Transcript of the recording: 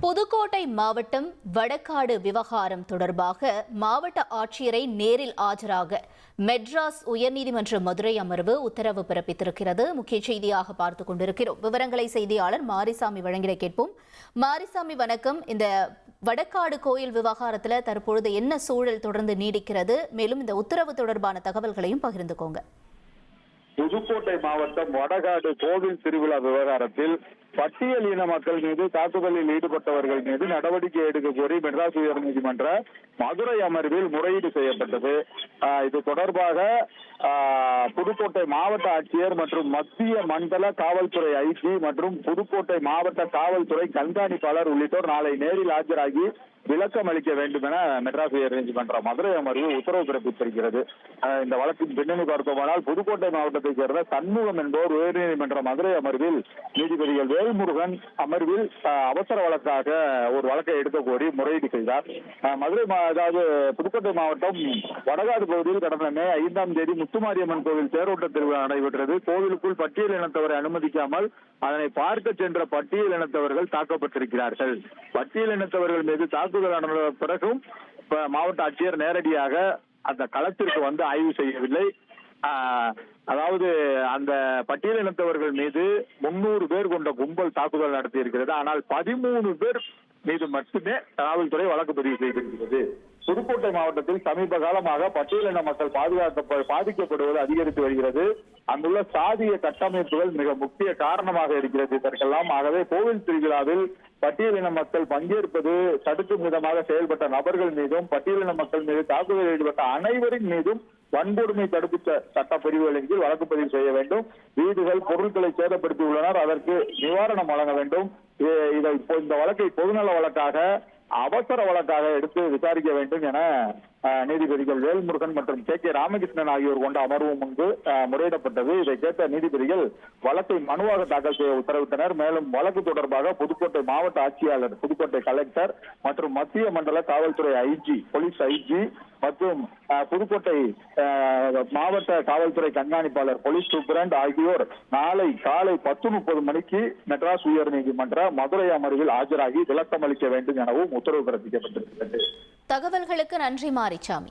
புதுக்கோட்டை மாவட்டம் வடக்காடு விவகாரம் தொடர்பாக மாவட்ட ஆட்சியரை நேரில் ஆஜராக மெட்ராஸ் உயர்நீதிமன்ற மதுரை அமர்வு உத்தரவு பிறப்பித்திருக்கிறது. முக்கிய செய்தியாக பார்த்துக் கொண்டிருக்கிறோம். விவரங்களை செய்தியாளர் மாரிசாமி வழங்கிட கேட்போம். மாரிசாமி வணக்கம். இந்த வடக்காடு கோயில் விவகாரத்தில் தற்பொழுது என்ன சூழல் தொடர்ந்து நீடிக்கிறது? மேலும் இந்த உத்தரவு தொடர்பான தகவல்களையும் பகிர்ந்துக்கோங்க. புதுக்கோட்டை மாவட்டம் வடகாடு கோவில் திருவிழா விவகாரத்தில் பட்டியல் இன மக்கள் மீது தாக்குதலில் ஈடுபட்டவர்கள் மீது நடவடிக்கை எடுக்க கோரி மெட்ராஸ் உயர்நீதிமன்ற மதுரை அமர்வில் முறையீடு செய்யப்பட்டது. இது தொடர்பாக புதுக்கோட்டை மாவட்ட ஆட்சியர் மற்றும் மத்திய மண்டல காவல்துறை ஐஜி மற்றும் புதுக்கோட்டை மாவட்ட காவல்துறை கண்காணிப்பாளர் உள்ளிட்டோர் நாளை நேரில் ஆஜராகி விளக்கம் அளிக்க வேண்டும் என மெட்ராஸ் உயர்நீதிமன்ற மதுரை அமர்வு உத்தரவு பிறப்பித்திருக்கிறது. இந்த வழக்கின் பின்னணி பார்த்தோமானால் புதுக்கோட்டை மாவட்டத்தைச் சேர்ந்த சண்முகம் என்பவர் உயர்நீதிமன்ற மதுரை அமர்வில் நீதிபதிகள் வேல்முருகன் அமர்வில் அவசர வழக்காக ஒரு வழக்கை எடுக்க கோரி முறையீடு செய்தார். அதாவது புதுக்கோட்டை மாவட்டம் வடகாடு பகுதியில் கடந்த மே 5ஆம் தேதி முத்துமாரியம்மன் கோவில் தேரோட்ட திருவிழா நடைபெற்றது. கோவிலுக்குள் பட்டியல் இனத்தவரை அனுமதிக்காமல் அதனை பார்க்க சென்ற பட்டியல் இனத்தவர்கள் தாக்கப்பட்டிருக்கிறார்கள். பட்டியல் இனத்தவர்கள் மீது தாக்குதல் நடந்த பிறகும் மாவட்ட ஆட்சியர் நேரடியாக அந்த களத்திற்கு வந்து ஆய்வு செய்யவில்லை. அதாவது அந்த பட்டியல் இனத்தவர்கள் மீது 300 பேர் கொண்ட கும்பல் தாக்குதல் நடத்தி இருக்கிறது. ஆனால் 13 பேர் மீது மட்டுமே காவல்துறை வழக்கு பதிவு செய்திருக்கிறது. புதுக்கோட்டை மாவட்டத்தில் சமீப காலமாக பட்டியலின மக்கள் பாதிக்கப்படுவது அதிகரித்து வருகிறது. அங்குள்ள சாதிய கட்டமைப்புகள் மிக முக்கிய காரணமாக இருக்கிறது இதற்கெல்லாம். ஆகவே கோவில் திருவிழாவில் பட்டியலின மக்கள் பங்கேற்பது தடுக்கும் விதமாக செயல்பட்ட நபர்கள் மீதும் பட்டியலின மக்கள் மீது தாக்குதலில் ஈடுபட்ட அனைவரின் மீதும் வன்கொடுமை தடுப்பு சட்ட பிரிவுகளின் கீழ் வழக்கு பதிவு செய்ய வேண்டும். வீடுகள் பொருட்களை சேதப்படுத்தியுள்ளனர், அதற்கு நிவாரணம் வழங்க வேண்டும். இந்த வழக்கை பொதுநல வழக்காக அவசர வழக்காக எடுத்து விசாரிக்க வேண்டும் என நீதிபதிகள் வேல்முருகன் மற்றும் கே ராமகிருஷ்ணன் ஆகியோர் கொண்ட அமர்வு முன்பு முறையிடப்பட்டது. இதை கேட்ட நீதிபதிகள் வழக்கை மனுவாக தாக்கல் செய்ய உத்தரவிட்டனர். மேலும் வழக்கு தொடர்பாக புதுக்கோட்டை மாவட்ட ஆட்சியாளர், புதுக்கோட்டை கலெக்டர் மற்றும் மத்திய மண்டல காவல்துறை ஐஜி, போலீஸ் ஐஜி மற்றும் புதுக்கோட்டை மாவட்ட காவல்துறை கண்காணிப்பாளர், போலீஸ் சூப்பரண்ட் ஆகியோர் நாளை காலை 10:30 மணிக்கு மெட்ராஸ் உயர்நீதிமன்ற மதுரை அமர்வில் ஆஜராகி விளக்கம் அளிக்க வேண்டும் எனவும் உத்தரவு பிறப்பிக்கப்பட்டிருக்கிறது. தகவல்களுக்கு நன்றி மாரிசாமி.